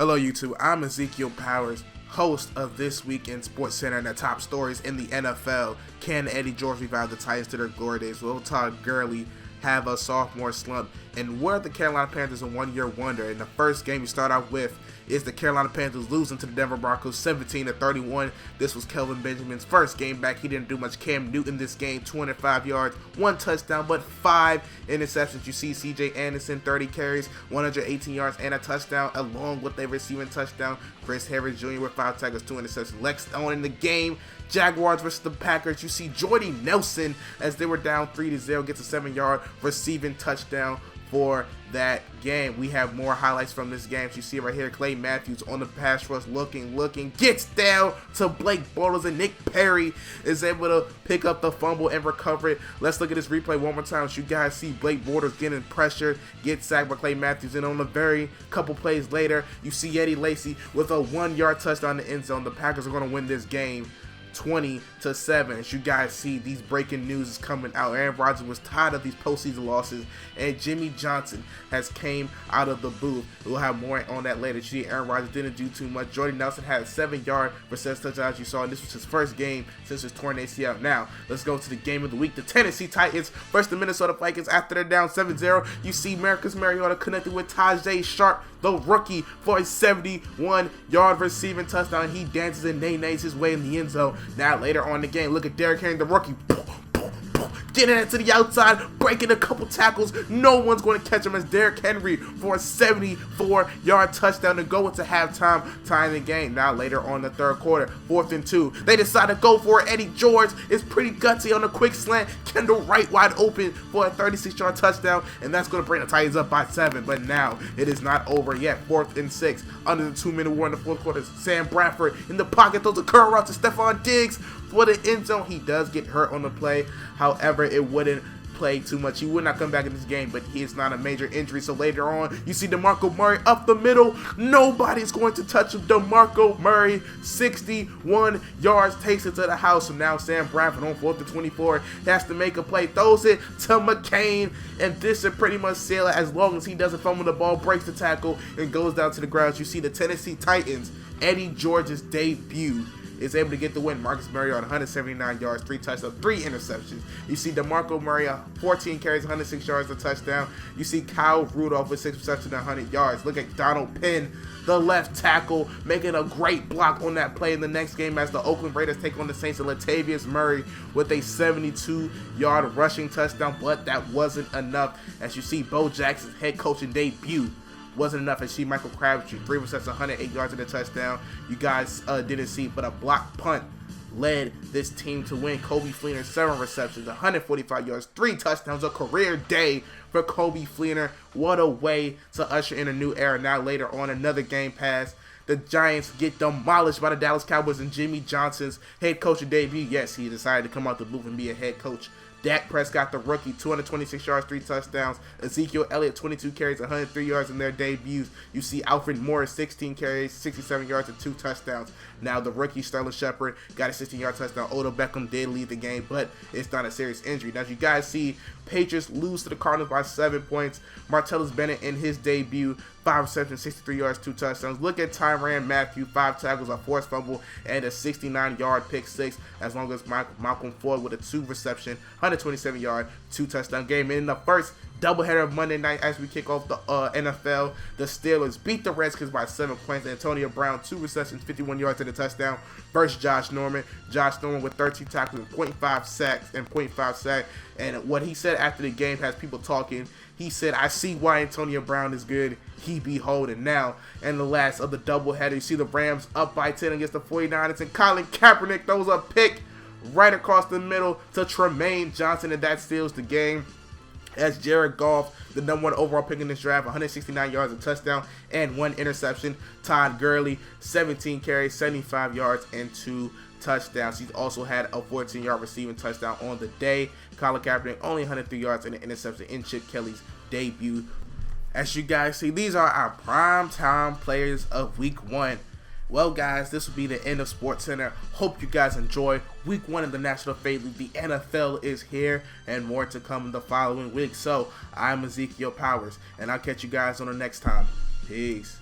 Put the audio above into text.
Hello YouTube, I'm Ezekiel Powers, host of This Week in Sportscenter and the top stories in the NFL. Can Eddie George revive the Titans to their glory days? Will Todd Gurley have a sophomore slump? And were the Carolina Panthers a one-year wonder? In the first game we start out with is the Carolina Panthers losing to the Denver Broncos 17-31. This was Kelvin Benjamin's first game back. He didn't do much. Cam Newton this game, 205 yards, 1 touchdown, but 5 interceptions. You see CJ Anderson, 30 carries, 118 yards, and a touchdown, along with a receiving touchdown. Chris Harris Jr. with 5 tackles, 2 interceptions. Lex Stone in the game. Jaguars versus the Packers. You see Jordy Nelson, as they were down 3-0, gets a 7-yard receiving touchdown for that game. We have more highlights from this game. So you see right here, Clay Matthews on the pass rush, looking, gets down to Blake Bortles, and Nick Perry is able to pick up the fumble and recover it. Let's look at this replay one more time so you guys see Blake Bortles getting pressure, get sacked by Clay Matthews, and on the very couple plays later, you see Eddie Lacy with a 1-yard touchdown in the end zone. The Packers are going to win this game 20-7. As you guys see, these breaking news is coming out. Aaron Rodgers was tired of these postseason losses, and Jimmy Johnson has came out of the booth. We'll have more on that later. You see, Aaron Rodgers didn't do too much. Jordy Nelson had a 7-yard reception touchdown, as you saw, and this was his first game since his torn ACL. Now, let's go to the game of the week. The Tennessee Titans versus the Minnesota Vikings after they're down 7-0. You see Marcus Mariota connected with Tajay Sharp, the rookie, for a 71-yard receiving touchdown. He dances and nays his way in the end zone. Now, later on in the game, look at Derrick Henry, the rookie, getting it to the outside, breaking a couple tackles. No one's going to catch him as Derrick Henry for a 74-yard touchdown to go into halftime, tying the game. Now, later on in the third quarter, 4th and 2, they decide to go for it. Eddie George is pretty gutsy on a quick slant. Kendall Wright wide open for a 36-yard touchdown, and that's going to bring the Titans up by 7. But now, it is not over yet. 4th and 6, under the 2-minute war in the fourth quarter. Sam Bradford in the pocket, throws a curl route to Stephon Diggs for the end zone. He does get hurt on the play. However, it wouldn't play too much. He would not come back in this game, but he is not a major injury. So later on, you see DeMarco Murray up the middle. Nobody's going to touch him. DeMarco Murray, 61 yards, takes it to the house. So now Sam Bradford on 4th and 24 has to make a play, throws it to McCain, and this should pretty much seal it as long as he doesn't fumble the ball, breaks the tackle, and goes down to the ground. You see the Tennessee Titans, Eddie George's debut, is able to get the win. Marcus Mariota on 179 yards, 3 touchdowns, 3 interceptions. You see DeMarco Murray, 14 carries, 106 yards, a touchdown. You see Kyle Rudolph with 6 receptions, 100 yards. Look at Donald Penn, the left tackle, making a great block on that play in the next game as the Oakland Raiders take on the Saints, and Latavius Murray with a 72-yard rushing touchdown, but that wasn't enough. As you see, Bo Jackson's head coaching debut wasn't enough. As Michael Crabtree, 3 receptions, 108 yards in the touchdown. You guys didn't see, but a block punt led this team to win. Coby Fleener, 7 receptions, 145 yards, 3 touchdowns, a career day for Coby Fleener. What a way to usher in a new era. Now later on, another game pass. The Giants get demolished by the Dallas Cowboys, and Jimmy Johnson's head coaching debut. Yes, he decided to come out the booth and be a head coach. Dak Prescott, the rookie, 226 yards, 3 touchdowns. Ezekiel Elliott, 22 carries, 103 yards in their debuts. You see Alfred Morris, 16 carries, 67 yards, and 2 touchdowns. Now the rookie Sterling Shepard got a 16-yard touchdown. Odell Beckham did lead the game, but it's not a serious injury. Now, as you guys see, Patriots lose to the Cardinals by 7 points. Martellus Bennett in his debut, 5 receptions, 63 yards, 2 touchdowns. Look at Tyrann Mathieu, 5 tackles, a forced fumble, and a 69-yard pick 6, as long as Malcolm Ford with a 2 reception, 127-yard, 2 touchdown game. And in the first doubleheader of Monday night, as we kick off the NFL, the Steelers beat the Redskins by 7 points. Antonio Brown, 2 receptions, 51 yards and a touchdown versus Josh Norman. Josh Norman with 13 tackles and 0.5 sacks. And what he said after the game has people talking. He said, "I see why Antonio Brown is good. He be holding." Now, and the last of the doubleheader, you see the Rams up by 10 against the 49ers, and Colin Kaepernick throws a pick right across the middle to Tremaine Johnson, and that seals the game. As Jared Goff, the #1 overall pick in this draft, 169 yards, a touchdown, and 1 interception. Todd Gurley, 17 carries, 75 yards, and 2 touchdowns. He's also had a 14-yard receiving touchdown on the day. Colin Kaepernick, only 103 yards and an interception in Chip Kelly's debut. As you guys see, these are our primetime players of Week 1. Well, guys, this will be the end of SportsCenter. Hope you guys enjoy Week 1 of the National Football League. The NFL is here, and more to come in the following week. So, I'm Ezekiel Powers, and I'll catch you guys on the next time. Peace.